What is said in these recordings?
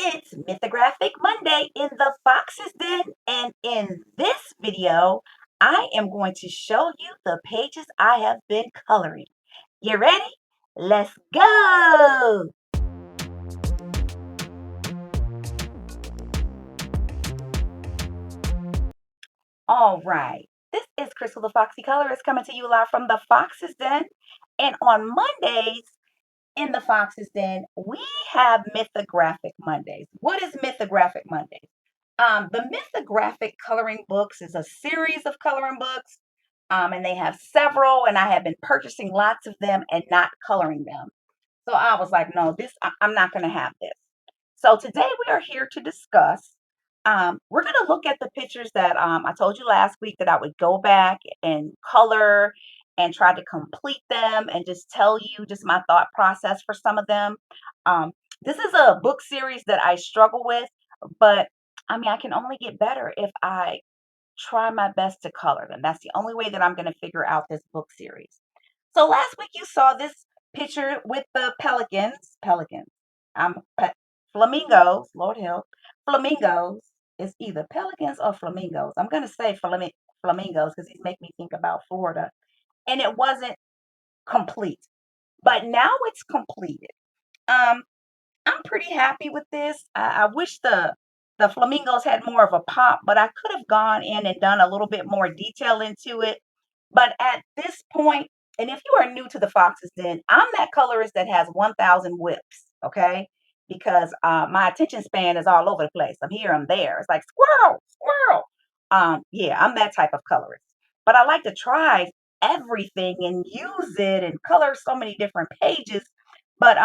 It's Mythographic Monday in the Fox's Den, and in this video, I am going to show you the pages I have been coloring. You ready? Let's go! All right, this is Crystal the Foxy Colorist coming to you live from the Fox's Den, and on Mondays, in the Fox's Den, we have Mythographic Mondays. What is Mythographic Mondays? The Mythographic Coloring Books is a series of coloring books, and they have several, and I have been purchasing lots of them and not coloring them. So I was like, no, I'm not going to have this. So today we are here to discuss. We're going to look at the pictures that I told you last week that I would go back and color and try to complete them and just tell you just my thought process for some of them. Um, this is a book series that I struggle with, but I mean, I can only get better if I try my best to color them. That's the only way that I'm going to figure out this book series. So last week you saw this picture with the pelicans. Flamingos, Lord help. Flamingos is either pelicans or flamingos. I'm going to say flamingos because these make me think about Florida. And it wasn't complete, but now it's completed. Um, I'm pretty happy with this. I wish the flamingos had more of a pop, but I could have gone in and done a little bit more detail into it. But at this point, and if you are new to the Foxes, then I'm that colorist that has 1,000 whips, okay? Because my attention span is all over the place. I'm here, I'm there. It's like squirrel, squirrel. Yeah, I'm that type of colorist. But I like to try everything and use it and color so many different pages. But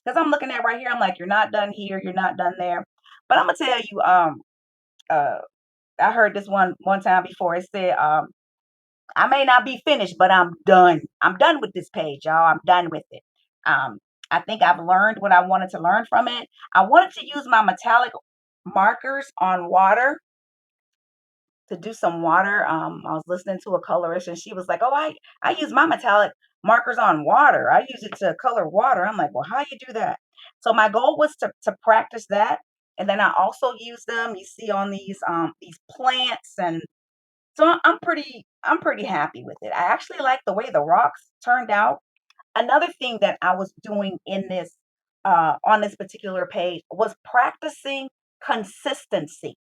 because I'm looking at right here, I'm like, you're not done here, you're not done there. But I'm gonna tell you, uh, I heard this one time before. It said, I may not be finished, but I'm done. I'm done with this page, y'all. I'm done with it. Um, I think I've learned what I wanted to learn from it. I wanted to use my metallic markers on water to do some water. I was listening to a colorist and she was like, "Oh, I use my metallic markers on water. I use it to color water." I'm like, "Well, how you do that?" So my goal was to practice that, and then I also use them. You see on these plants, and so I'm pretty happy with it. I actually like the way the rocks turned out. Another thing that I was doing in this on this particular page was practicing consistency.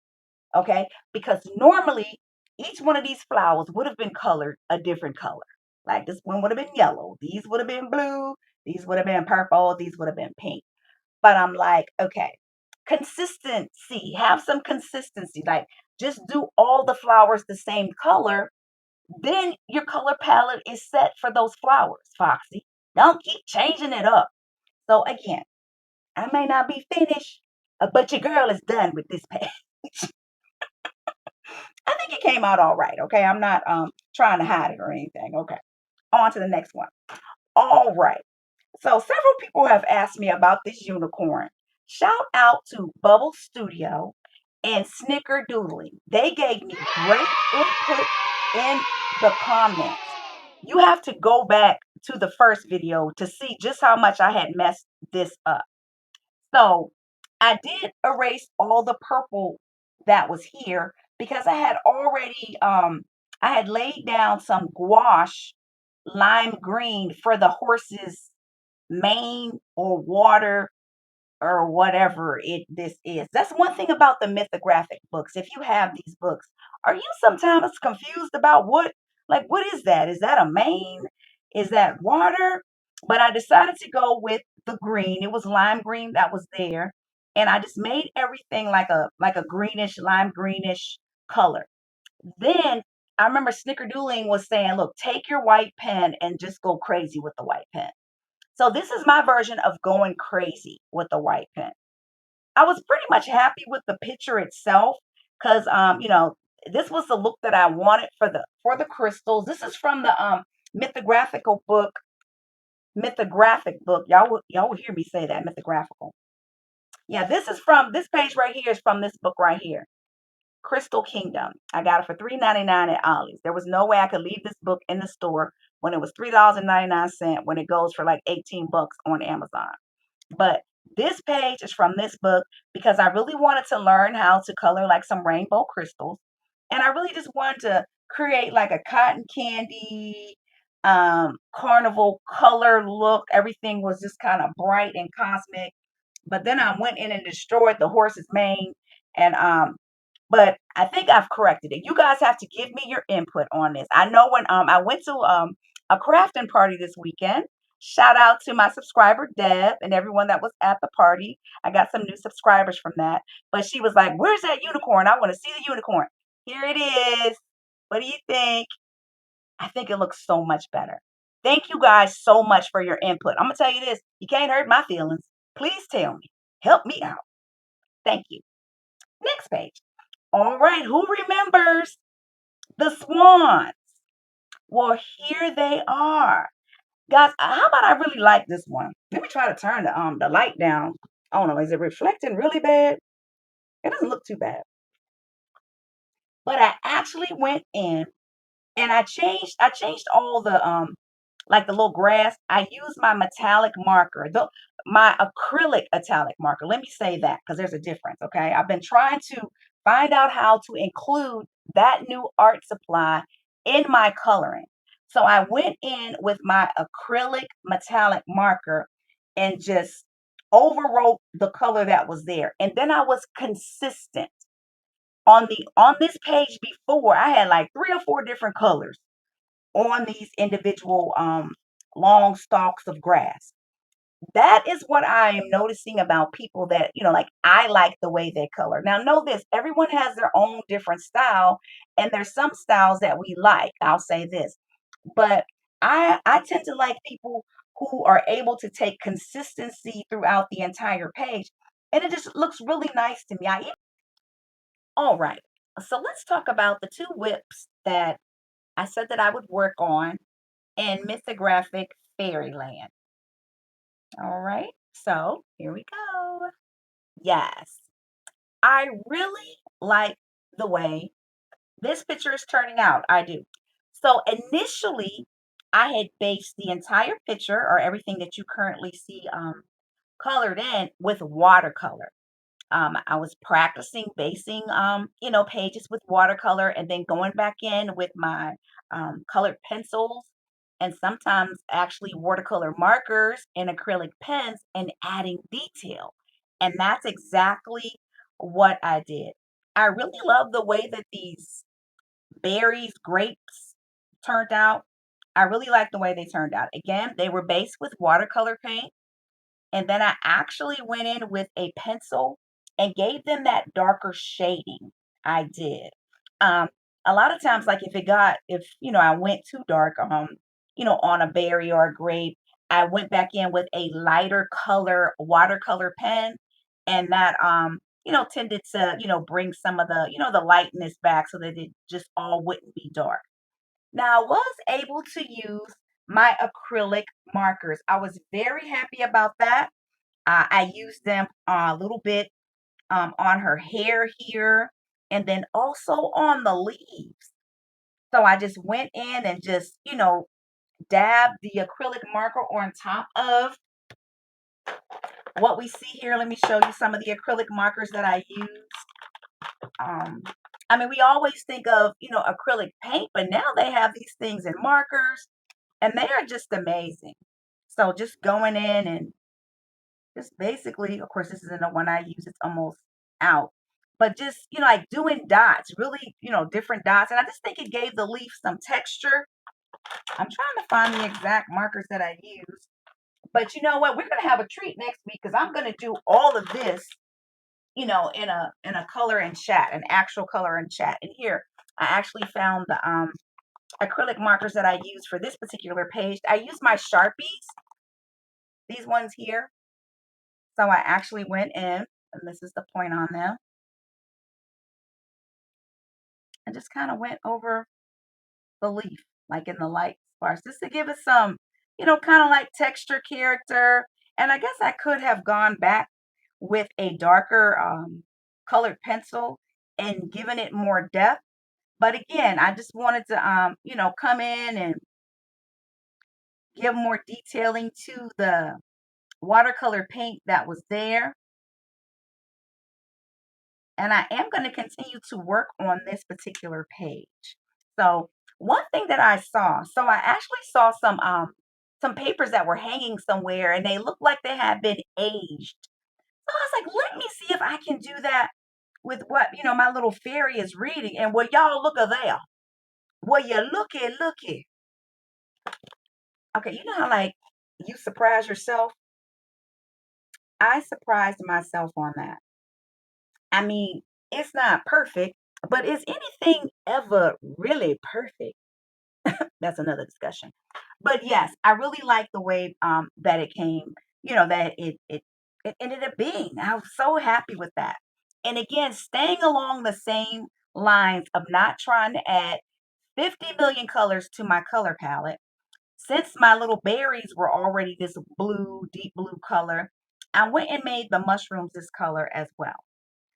Okay, because normally each one of these flowers would have been colored a different color. Like this one would have been yellow, these would have been blue, these would have been purple, these would have been pink. But I'm like, okay, consistency, have some consistency. Like just do all the flowers the same color, then your color palette is set for those flowers, Foxy. Don't keep changing it up. So again, I may not be finished, but your girl is done with this page. I think it came out all right. Okay. I'm not trying to hide it or anything. Okay. On to the next one. All right. So several people have asked me about this unicorn. Shout out to Bubble Studio and Snickerdoodling. They gave me great input in the comments. You have to go back to the first video to see just how much I had messed this up. So I did erase all the purple that was here because I had laid down some gouache lime green for the horse's mane or water or whatever this is. That's one thing about the mythographic books. If you have these books, are you sometimes confused about what is that? Is that a mane? Is that water? But I decided to go with the green. It was lime green that was there. And I just made everything like a greenish, lime greenish color. Then I remember Snickerdoodling was saying, look, take your white pen and just go crazy with the white pen. So this is my version of going crazy with the white pen. I was pretty much happy with the picture itself because this was the look that I wanted for the crystals. This is from the mythographical book, mythographic book. Y'all will hear me say that mythographical. Yeah, this page right here is from this book right here. Crystal Kingdom. I got it for $3.99 at Ollie's. There was no way I could leave this book in the store when it was $3.99 when it goes for like 18 bucks on Amazon. But This page is from this book because I really wanted to learn how to color like some rainbow crystals. And I really just wanted to create like a cotton candy, carnival color look. Everything was just kind of bright and cosmic. But then I went in and destroyed the horse's mane. And but I think I've corrected it. You guys have to give me your input on this. I know when I went to a crafting party this weekend. Shout out to my subscriber Deb and everyone that was at the party. I got some new subscribers from that. But she was like, "Where's that unicorn? I want to see the unicorn." Here it is. What do you think? I think it looks so much better. Thank you guys so much for your input. I'm gonna tell you this. You can't hurt my feelings. Please tell me. Help me out. Thank you. Next page. All right, who remembers the swans? Well, here they are. Guys, how about I really like this one? Let me try to turn the light down. I don't know, is it reflecting really bad? It doesn't look too bad. But I actually went in and I changed all the like the little grass. I used my metallic marker, my acrylic metallic marker. Let me say that because there's a difference, okay? I've been trying to find out how to include that new art supply in my coloring. So I went in with my acrylic metallic marker and just overwrote the color that was there. And then I was consistent. On this page before, I had like 3 or 4 different colors on these individual long stalks of grass. That is what I am noticing about people that, like I like the way they color. Now, know this, everyone has their own different style, and there's some styles that we like. I'll say this. But I tend to like people who are able to take consistency throughout the entire page. And it just looks really nice to me. All right. So let's talk about the two whips that I said that I would work on in Mythographic Fairyland. All right, so here we go. Yes, I really like the way this picture is turning out. I do. So initially, I had based the entire picture or everything that you currently see colored in with watercolor. I was practicing basing, pages with watercolor and then going back in with my colored pencils and sometimes actually watercolor markers and acrylic pens and adding detail. And that's exactly what I did. I really love the way that these berries, grapes turned out. I really like the way they turned out. Again, they were based with watercolor paint and then I actually went in with a pencil and gave them that darker shading. I did. Um, a lot of times, like if I went too dark, on a berry or a grape, I went back in with a lighter color watercolor pen, and that tended to bring some of the lightness back so that it just all wouldn't be dark. Now, I was able to use my acrylic markers. I was very happy about that. I used them a little bit on her hair here and then also on the leaves. So I just went in and just, dabbed the acrylic marker on top of what we see here. Let me show you some of the acrylic markers that I use. Um, I mean, we always think of, acrylic paint, but now they have these things in markers and they are just amazing. So just going in and just basically, of course, this isn't the one I use, it's almost out. But just, like doing dots, really, different dots. And I just think it gave the leaf some texture. I'm trying to find the exact markers that I use. But you know what? We're gonna have a treat next week because I'm gonna do all of this, in a color and chat, an actual color and chat. And here, I actually found the acrylic markers that I use for this particular page. I use my Sharpies, these ones here. So I actually went in, and this is the point on them, and just kind of went over the leaf, like in the light sparse, just to give it some, kind of like texture character. And I guess I could have gone back with a darker colored pencil and given it more depth. But again, I just wanted to, come in and give more detailing to the watercolor paint that was there, and I am going to continue to work on this particular page. So one thing that I saw, so I actually saw some papers that were hanging somewhere and they looked like they had been aged. So I was like, let me see if I can do that with what, my little fairy is reading. And well, y'all look at there. Well, you looky. Okay, you know how like you surprise yourself? I surprised myself on that. I mean, it's not perfect, but is anything ever really perfect? That's another discussion. But yes, I really like the way that it came, that it ended up being. I was so happy with that. And again, staying along the same lines of not trying to add 50 million colors to my color palette. Since my little berries were already this blue, deep blue color, I went and made the mushrooms this color as well.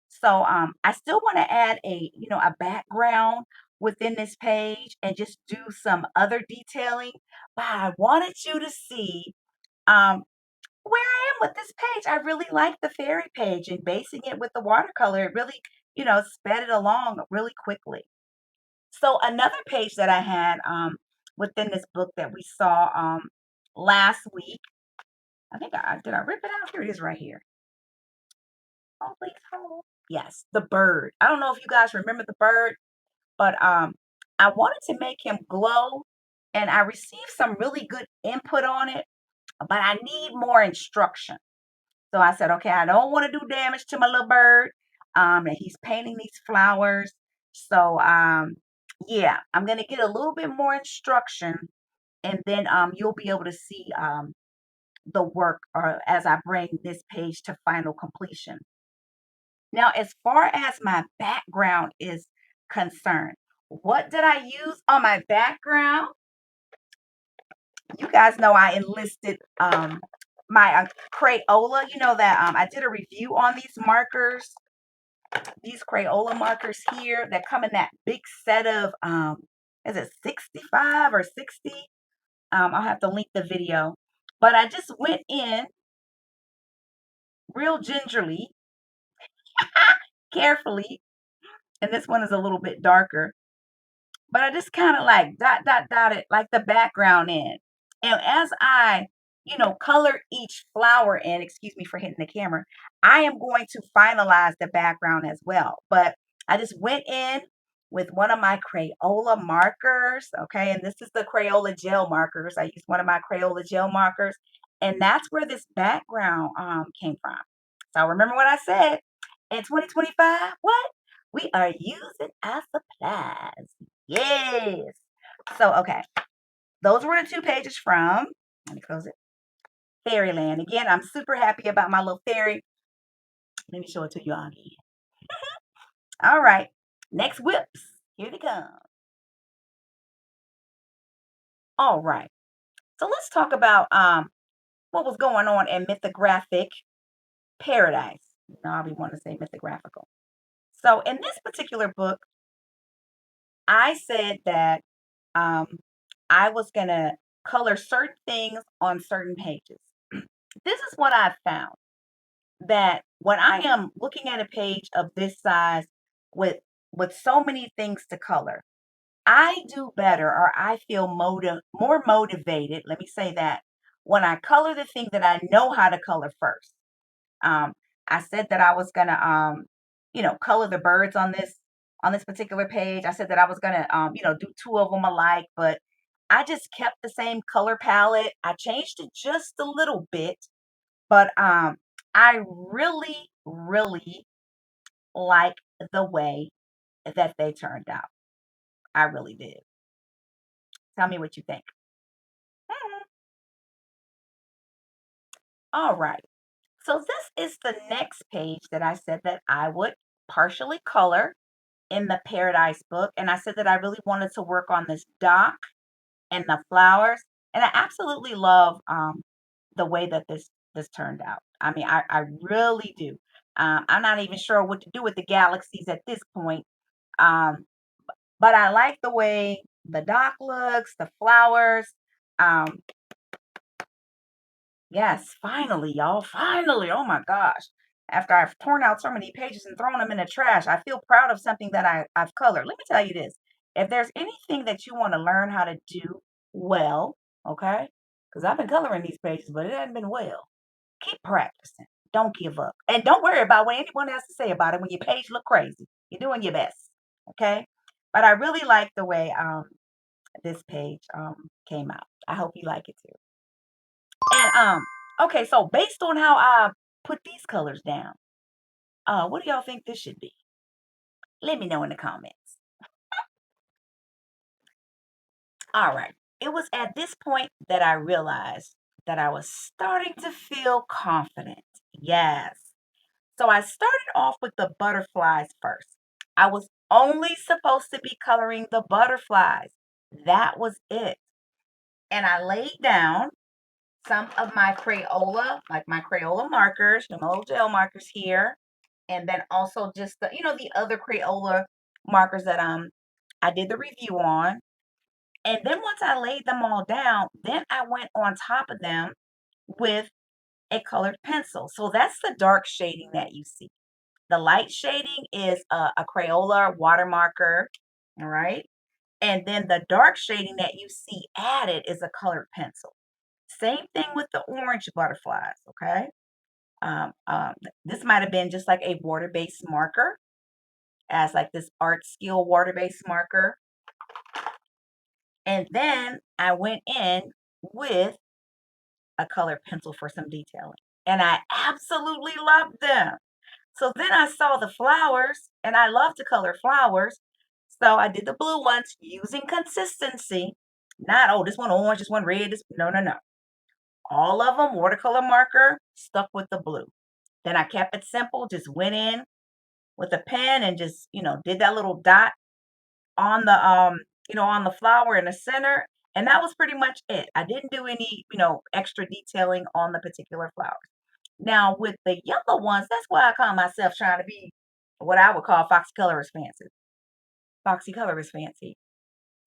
So I still want to add a background within this page and just do some other detailing. But I wanted you to see um, where I am with this page. I really like the fairy page and basing it with the watercolor. It really, sped it along really quickly. So another page that I had within this book that we saw last week. I think I did I rip it out? Here it is right here. Oh, please hold. Yes, the bird. I don't know if you guys remember the bird, but I wanted to make him glow and I received some really good input on it, but I need more instruction. So I said, okay, I don't want to do damage to my little bird. And he's painting these flowers. So yeah, I'm gonna get a little bit more instruction and then you'll be able to see the work or as I bring this page to final completion. Now, as far as my background is concerned, what did I use on my background? You guys know I enlisted my Crayola. You know that I did a review on these Crayola markers here that come in that big set of is it 65 or 60? I'll have to link the video. But I just went in real gingerly, carefully, and this one is a little bit darker. But I just kind of like dotted like the background in. And as I, color each flower in, excuse me for hitting the camera, I am going to finalize the background as well. But I just went in with one of my Crayola markers, okay? And this is the Crayola gel markers. I used one of my Crayola gel markers, and that's where this background came from. So remember what I said in 2025? What? We are using our supplies. Yes. So, okay. Those were the two pages from, let me close it, Fairyland. Again, I'm super happy about my little fairy. Let me show it to you all again. All right. Next whips. Here they come. All right. So let's talk about what was going on in Mythographic Paradise. I'll be wanting to say mythographical. So in this particular book, I said that um, I was going to color certain things on certain pages. This is what I've found that when I am looking at a page of this size with so many things to color, I do better or I feel more motivated, let me say that, when I color the thing that I know how to color first. Um, I said that I was gonna color the birds on this particular page. I said that I was gonna do two of them alike, but I just kept the same color palette. I changed it just a little bit, but I really, really like the way that they turned out. I really did. Tell me what you think. Mhm. All right. So this is the next page that I said that I would partially color in the Paradise book. And I said that I really wanted to work on this dock and the flowers. And I absolutely love the way that this turned out. I mean, I really do. I'm not even sure what to do with the galaxies at this point. Um, but I like the way the dock looks, the flowers. Um, Yes, finally, y'all. Finally. Oh my gosh. After I've torn out so many pages and thrown them in the trash, I feel proud of something that I've colored. Let me tell you this. If there's anything that you want to learn how to do well, okay? Because I've been coloring these pages, but it hasn't been well. Keep practicing. Don't give up. And don't worry about what anyone has to say about it when your page look crazy. You're doing your best. Okay? But I really like the way this page came out. I hope you like it too. And okay, so based on how I put these colors down, what do y'all think this should be? Let me know in the comments. All right. It was at this point that I realized that I was starting to feel confident. Yes. So I started off with the butterflies first. I was only supposed to be coloring the butterflies. That was it. And I laid down some of my Crayola, like my Crayola markers, the little gel markers here, and then also just the other Crayola markers that I did the review on. And then once I laid them all down, then I went on top of them with a colored pencil. So that's the dark shading that you see. The light shading is a Crayola water marker, all right? And then the dark shading that you see added is a colored pencil. Same thing with the orange butterflies, okay? This might have been just like a water-based marker, as like this art skill water-based marker. And then I went in with a colored pencil for some detailing. And I absolutely loved them. So then I saw the flowers, and I love to color flowers. So I did the blue ones using consistency. Not, oh, this one orange, this one red. No, no, no. All of them watercolor marker, stuck with the blue. Then I kept it simple, just went in with a pen and just, did that little dot on the flower in the center. And that was pretty much it. I didn't do any, extra detailing on the particular flowers. Now with the yellow ones, that's why I call myself trying to be what I would call foxy colorist fancy. Foxy colorist fancy.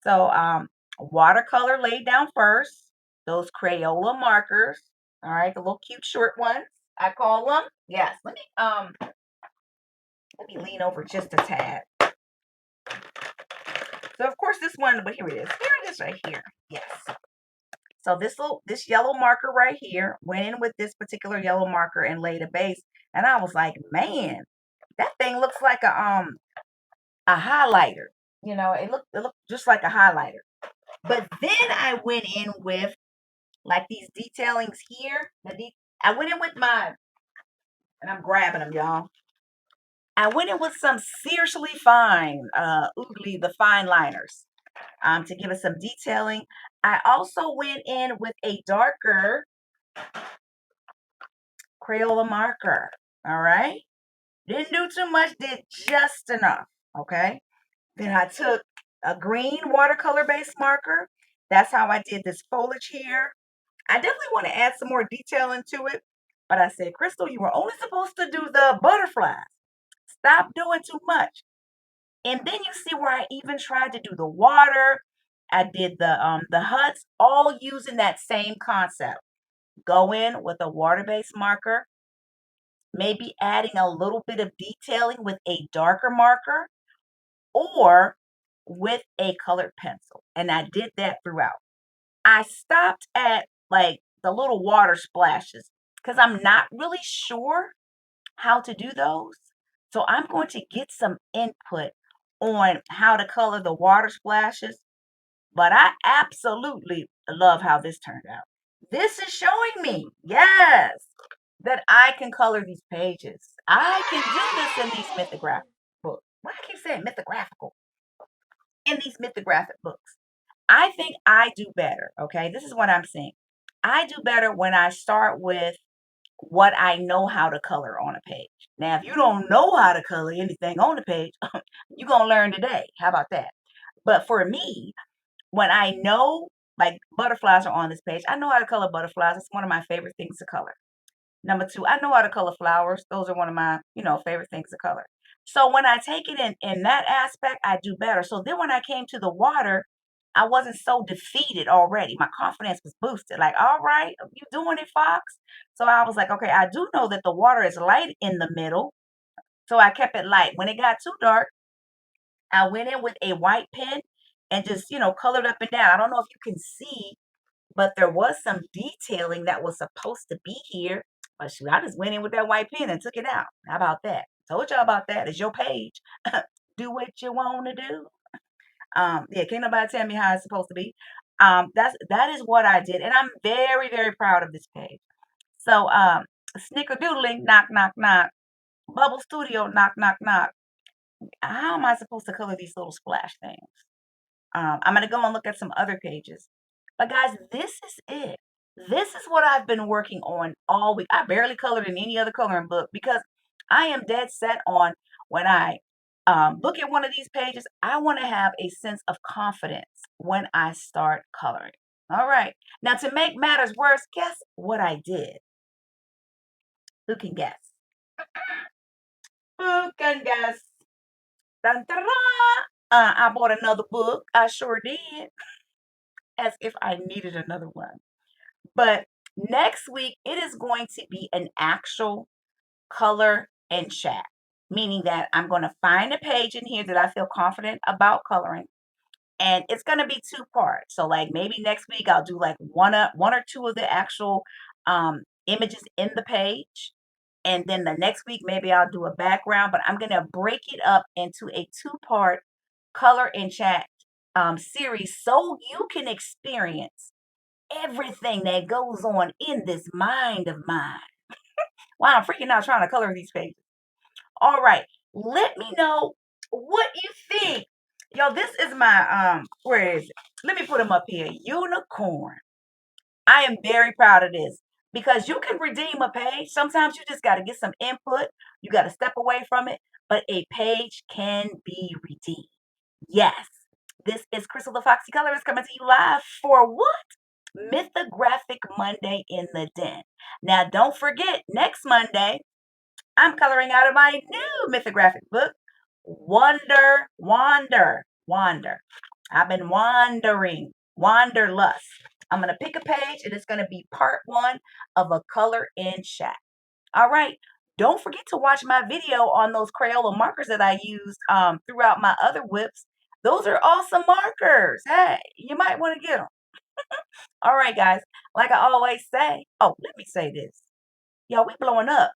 So watercolor laid down first, those Crayola markers, all right, the little cute short ones, I call them. Yes, let me lean over just a tad. So of course this one, but here it is. Here it is right here. Yes. So this yellow marker right here went in with this particular yellow marker and laid a base. And I was like, man, that thing looks like a highlighter. It looked just like a highlighter. But then I went in with like these detailings here. I went in with and I'm grabbing them, y'all. I went in with some seriously fine, oogly, the fine liners, to give us some detailing. I also went in with a darker Crayola marker. All right. Didn't do too much, did just enough. Okay. Then I took a green watercolor based marker. That's how I did this foliage here. I definitely want to add some more detail into it. But I said, Crystal, you were only supposed to do the butterflies. Stop doing too much. And then you see where I even tried to do the water. I did the huts, all using that same concept. Go in with a water-based marker, maybe adding a little bit of detailing with a darker marker or with a colored pencil. And I did that throughout. I stopped at like the little water splashes because I'm not really sure how to do those. So I'm going to get some input on how to color the water splashes. But I absolutely love how this turned out. This is showing me, yes, that I can color these pages. I can do this in these mythographic books. Why I keep saying mythographical? In these mythographic books. I think I do better. Okay, this is what I'm saying. I do better when I start with what I know how to color on a page. Now, if you don't know how to color anything on the page, you're going to learn today. How about that? But for me, when I know like butterflies are on this page, I know how to color butterflies. It's one of my favorite things to color. Number two, I know how to color flowers. Those are one of my, favorite things to color. So when I take it in that aspect, I do better. So then when I came to the water, I wasn't so defeated already. My confidence was boosted. Like, all right, you doing it, Fox? So I was like, okay, I do know that the water is light in the middle. So I kept it light. When it got too dark, I went in with a white pen and just, colored up and down. I don't know if you can see, but there was some detailing that was supposed to be here. But shoot, I just went in with that white pen and took it out. How about that? Told y'all about that. It's your page. Do what you want to do. Yeah, can't nobody tell me how it's supposed to be. That is what I did, and I'm very, very proud of this page. So, snickerdoodling, knock, knock, knock. Bubble Studio, knock, knock, knock. How am I supposed to color these little splash things? I'm gonna go and look at some other pages. But guys, this is it. This is what I've been working on all week. I barely colored in any other coloring book because I am dead set on when I look at one of these pages, I want to have a sense of confidence when I start coloring. All right. Now, to make matters worse, guess what I did? Who can guess? Who can guess? Dun, dun, dun. I bought another book. I sure did, as if I needed another one. But next week, it is going to be an actual color and chat, meaning that I'm going to find a page in here that I feel confident about coloring. And it's going to be two parts. So like maybe next week I'll do like one or two of the actual images in the page. And then the next week maybe I'll do a background, but I'm going to break it up into a two-part color and chat series so you can experience everything that goes on in this mind of mine. Wow, I'm freaking out trying to color these pages. All right, let me know what you think. Yo, this is my where is it? Let me put them up here. Unicorn. I am very proud of this because you can redeem a page. Sometimes you just got to get some input. You got to step away from it, but a page can be redeemed. Yes. This is Crystal the Foxy Colorist coming to you live for what? Mythographic Monday in the Den. Now, don't forget, next Monday, I'm coloring out of my new mythographic book, Wander. I've been wandering, wanderlust. I'm going to pick a page and it's going to be part one of a color in chat. All right. Don't forget to watch my video on those Crayola markers that I used throughout my other whips. Those are awesome markers. Hey, you might want to get them. All right, guys. Like I always say, oh, let me say this. Y'all, we blowing up.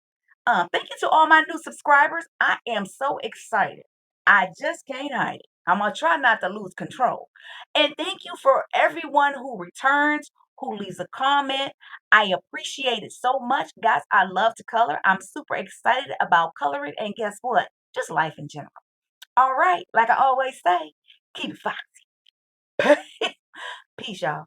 Thank you to all my new subscribers. I am so excited. I just can't hide it. I'm gonna try not to lose control. And thank you for everyone who returns, who leaves a comment. I appreciate it so much. Guys, I love to color. I'm super excited about coloring. And guess what? Just life in general. All right, like I always say, keep it foxy. Peace, y'all.